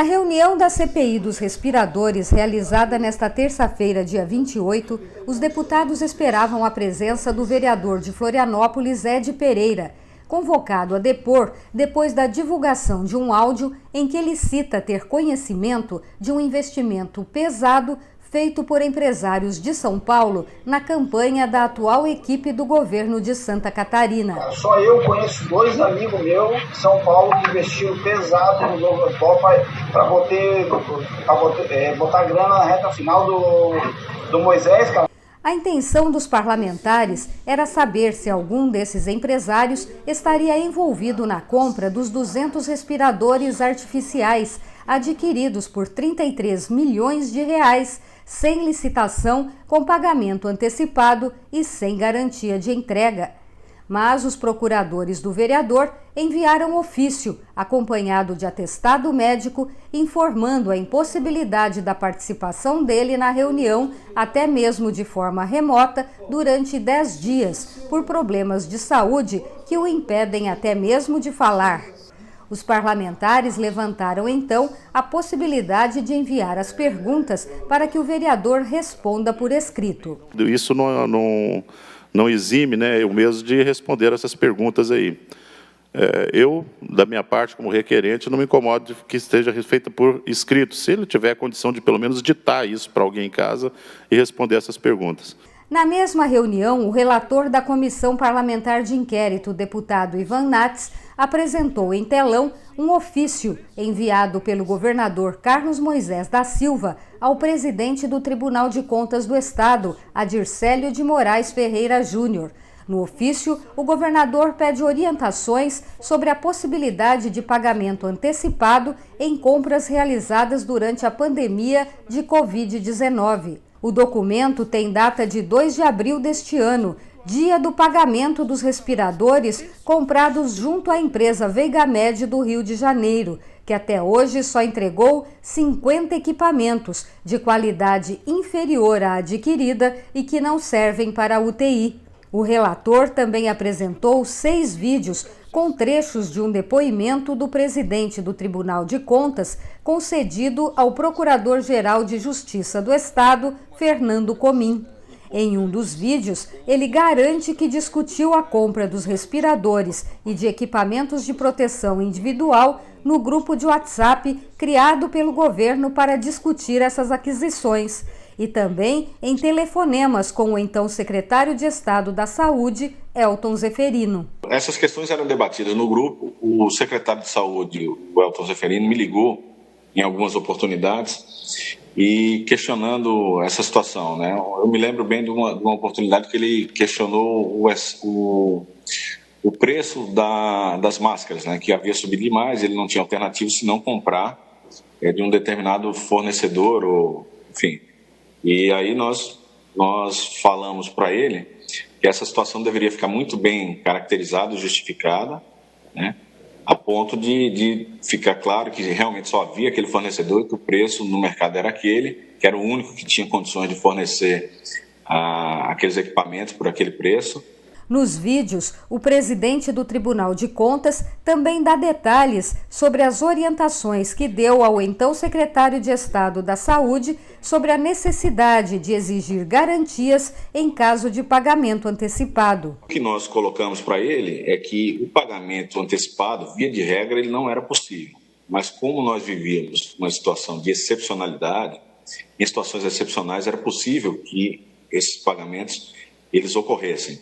Na reunião da CPI dos respiradores, realizada nesta terça-feira, dia 28, os deputados esperavam a presença do vereador de Florianópolis, Ed Pereira, convocado a depor depois da divulgação de um áudio em que ele cita ter conhecimento de um investimento pesado feito por empresários de São Paulo na campanha da atual equipe do governo de Santa Catarina. Só eu conheço 2 amigos meus de São Paulo que investiram pesado no novo atual para botar grana na reta final do Moisés, cara. A intenção dos parlamentares era saber se algum desses empresários estaria envolvido na compra dos 200 respiradores artificiais adquiridos por 33 milhões de reais, sem licitação, com pagamento antecipado e sem garantia de entrega. Mas os procuradores do vereador enviaram ofício, acompanhado de atestado médico, informando a impossibilidade da participação dele na reunião, até mesmo de forma remota, durante 10 dias, por problemas de saúde que o impedem até mesmo de falar. Os parlamentares levantaram, então, a possibilidade de enviar as perguntas para que o vereador responda por escrito. Isso não exime, eu mesmo de responder essas perguntas aí. Eu, da minha parte, como requerente, não me incomodo de que esteja feita por escrito, se ele tiver a condição de, pelo menos, ditar isso para alguém em casa e responder essas perguntas. Na mesma reunião, o relator da Comissão Parlamentar de Inquérito, deputado Ivan Nats, apresentou em telão um ofício enviado pelo governador Carlos Moisés da Silva ao presidente do Tribunal de Contas do Estado, Adircélio de Moraes Ferreira Júnior. No ofício, o governador pede orientações sobre a possibilidade de pagamento antecipado em compras realizadas durante a pandemia de Covid-19. O documento tem data de 2 de abril deste ano, dia do pagamento dos respiradores comprados junto à empresa Veigamed do Rio de Janeiro, que até hoje só entregou 50 equipamentos de qualidade inferior à adquirida e que não servem para a UTI. O relator também apresentou 6 vídeos com trechos de um depoimento do presidente do Tribunal de Contas concedido ao Procurador-Geral de Justiça do Estado, Fernando Comim. Em um dos vídeos, ele garante que discutiu a compra dos respiradores e de equipamentos de proteção individual no grupo de WhatsApp criado pelo governo para discutir essas aquisições, e também em telefonemas com o então secretário de Estado da Saúde, Elton Zeferino. Essas questões eram debatidas no grupo. O secretário de Saúde, o Elton Zeferino, me ligou em algumas oportunidades e questionando essa situação, Eu me lembro bem de uma oportunidade que ele questionou o preço das máscaras, que havia subido demais, ele não tinha alternativa senão comprar de um determinado fornecedor, ou, enfim. E aí nós falamos para ele que essa situação deveria ficar muito bem caracterizada, justificada, a ponto de ficar claro que realmente só havia aquele fornecedor e que o preço no mercado era aquele, que era o único que tinha condições de fornecer aqueles equipamentos por aquele preço. Nos vídeos, o presidente do Tribunal de Contas também dá detalhes sobre as orientações que deu ao então secretário de Estado da Saúde sobre a necessidade de exigir garantias em caso de pagamento antecipado. O que nós colocamos para ele é que o pagamento antecipado, via de regra, ele não era possível. Mas como nós vivíamos uma situação de excepcionalidade, em situações excepcionais era possível que esses pagamentos eles ocorressem.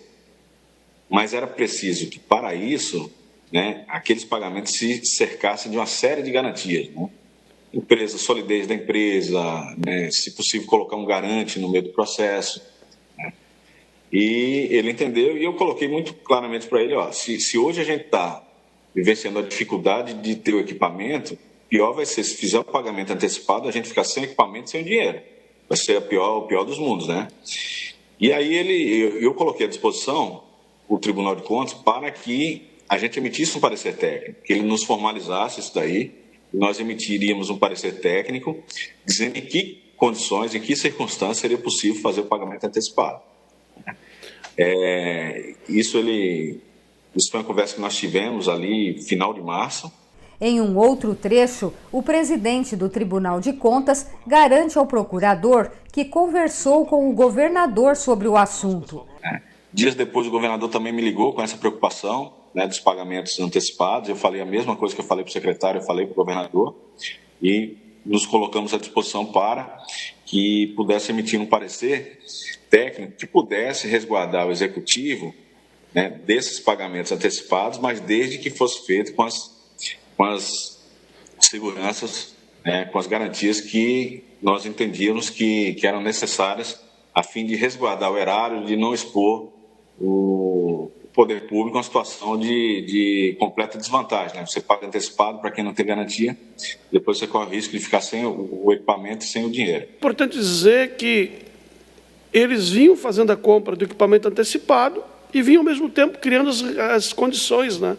Mas era preciso que, para isso, aqueles pagamentos se cercassem de uma série de garantias. Empresa, solidez da empresa, se possível colocar um garante no meio do processo. E ele entendeu e eu coloquei muito claramente para ele, se hoje a gente está vivenciando a dificuldade de ter o equipamento, pior vai ser se fizer o pagamento antecipado, a gente ficar sem equipamento, sem dinheiro. Vai ser o pior dos mundos, E aí eu coloquei à disposição o Tribunal de Contas para que a gente emitisse um parecer técnico, que ele nos formalizasse isso daí, e nós emitiríamos um parecer técnico dizendo em que condições, em que circunstâncias seria possível fazer o pagamento antecipado. Isso foi uma conversa que nós tivemos ali final de março. Em um outro trecho, o presidente do Tribunal de Contas garante ao procurador que conversou com o governador sobre o assunto. Dias depois, o governador também me ligou com essa preocupação, né, dos pagamentos antecipados. Eu falei a mesma coisa que eu falei para o secretário, eu falei para o governador, e nos colocamos à disposição para que pudesse emitir um parecer técnico que pudesse resguardar o executivo, né, desses pagamentos antecipados, mas desde que fosse feito com as seguranças, né, com as garantias que nós entendíamos que eram necessárias a fim de resguardar o erário, de não expor o poder público a uma situação de completa desvantagem, né? Você paga antecipado para quem não tem garantia, depois você corre o risco de ficar sem o equipamento e sem o dinheiro. É importante dizer que eles vinham fazendo a compra do equipamento antecipado e vinham, ao mesmo tempo, criando as condições, né,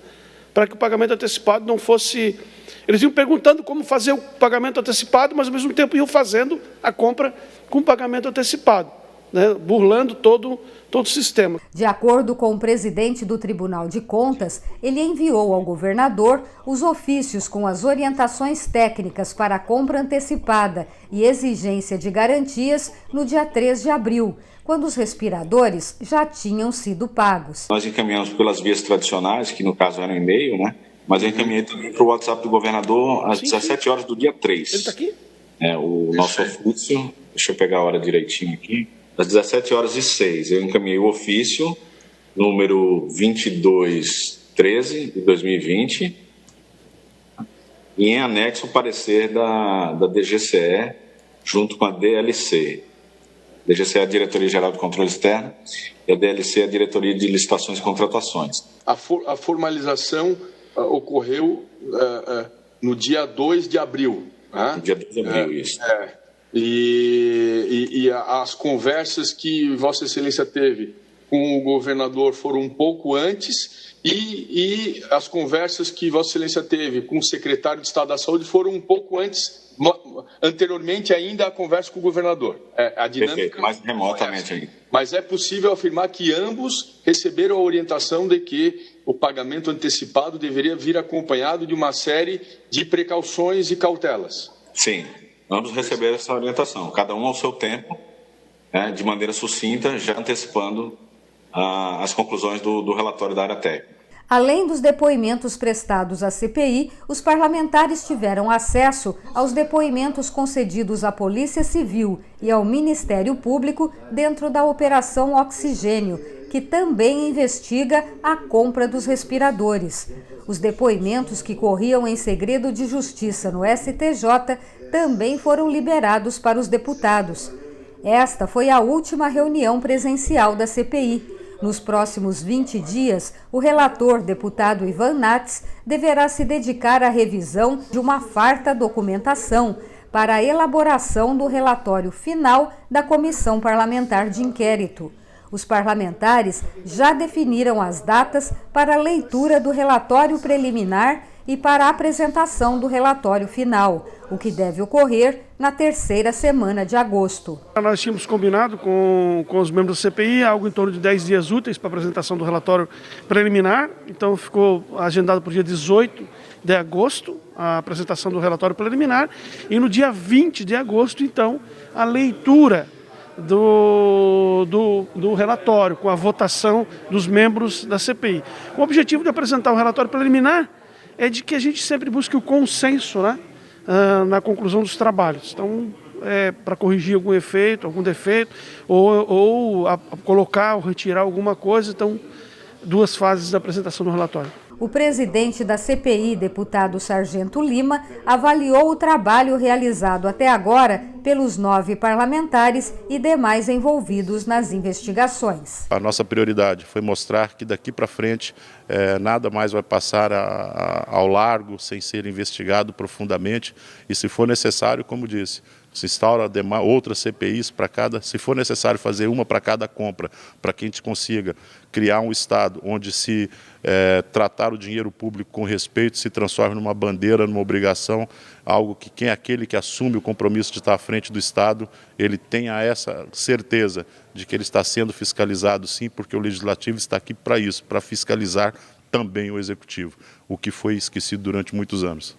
para que o pagamento antecipado não fosse... Eles iam perguntando como fazer o pagamento antecipado, mas, ao mesmo tempo, iam fazendo a compra com pagamento antecipado, né, burlando todo o sistema. De acordo com o presidente do Tribunal de Contas, ele enviou ao governador os ofícios com as orientações técnicas para a compra antecipada e exigência de garantias no dia 3 de abril, quando os respiradores já tinham sido pagos. Nós encaminhamos pelas vias tradicionais, que no caso era e-mail, né? Mas eu encaminhei também para o WhatsApp do governador às 17 horas do dia 3. Ele está aqui? O nosso ofício, deixa eu pegar a hora direitinho aqui. Às 17h06, eu encaminhei o ofício número 2213 de 2020 e em anexo o parecer da DGCE junto com a DLC. A DGCE é a Diretoria Geral de Controle Externo e a DLC é a Diretoria de Licitações e Contratações. A formalização ocorreu no dia 2 de abril. Né? No dia 2 de abril, isso. E as conversas que Vossa Excelência teve com o governador foram um pouco antes e as conversas que Vossa Excelência teve com o secretário de Estado da Saúde foram um pouco anteriormente ainda a conversa com o governador. A dinâmica. Perfeito, mais remotamente ainda. Mas é possível afirmar que ambos receberam a orientação de que o pagamento antecipado deveria vir acompanhado de uma série de precauções e cautelas. Sim. Ambos receberam essa orientação, cada um ao seu tempo, né, de maneira sucinta, já antecipando as conclusões do relatório da área técnica. Além dos depoimentos prestados à CPI, os parlamentares tiveram acesso aos depoimentos concedidos à Polícia Civil e ao Ministério Público dentro da Operação Oxigênio, que também investiga a compra dos respiradores. Os depoimentos que corriam em segredo de justiça no STJ também foram liberados para os deputados. Esta foi a última reunião presencial da CPI. Nos próximos 20 dias, o relator, deputado Ivan Nats, deverá se dedicar à revisão de uma farta documentação para a elaboração do relatório final da Comissão Parlamentar de Inquérito. Os parlamentares já definiram as datas para a leitura do relatório preliminar e para a apresentação do relatório final, o que deve ocorrer na 3ª semana de agosto. Nós tínhamos combinado com os membros da CPI algo em torno de 10 dias úteis para a apresentação do relatório preliminar, então ficou agendado para o dia 18 de agosto a apresentação do relatório preliminar e no dia 20 de agosto, então, a leitura do relatório, com a votação dos membros da CPI. O objetivo de apresentar o relatório preliminar é de que a gente sempre busque o consenso, né, na conclusão dos trabalhos. Então, para corrigir algum efeito, algum defeito, ou colocar ou retirar alguma coisa. Então, 2 fases da apresentação do relatório. O presidente da CPI, deputado Sargento Lima, avaliou o trabalho realizado até agora pelos 9 parlamentares e demais envolvidos nas investigações. A nossa prioridade foi mostrar que daqui para frente nada mais vai passar ao largo sem ser investigado profundamente e, se for necessário, como disse, se instaura outras CPIs para cada, se for necessário fazer uma para cada compra, para que a gente consiga criar um Estado onde se tratar o dinheiro público com respeito se transforme numa bandeira, numa obrigação, algo que aquele que assume o compromisso de estar à frente do Estado, ele tenha essa certeza de que ele está sendo fiscalizado sim, porque o Legislativo está aqui para isso, para fiscalizar também o Executivo, o que foi esquecido durante muitos anos.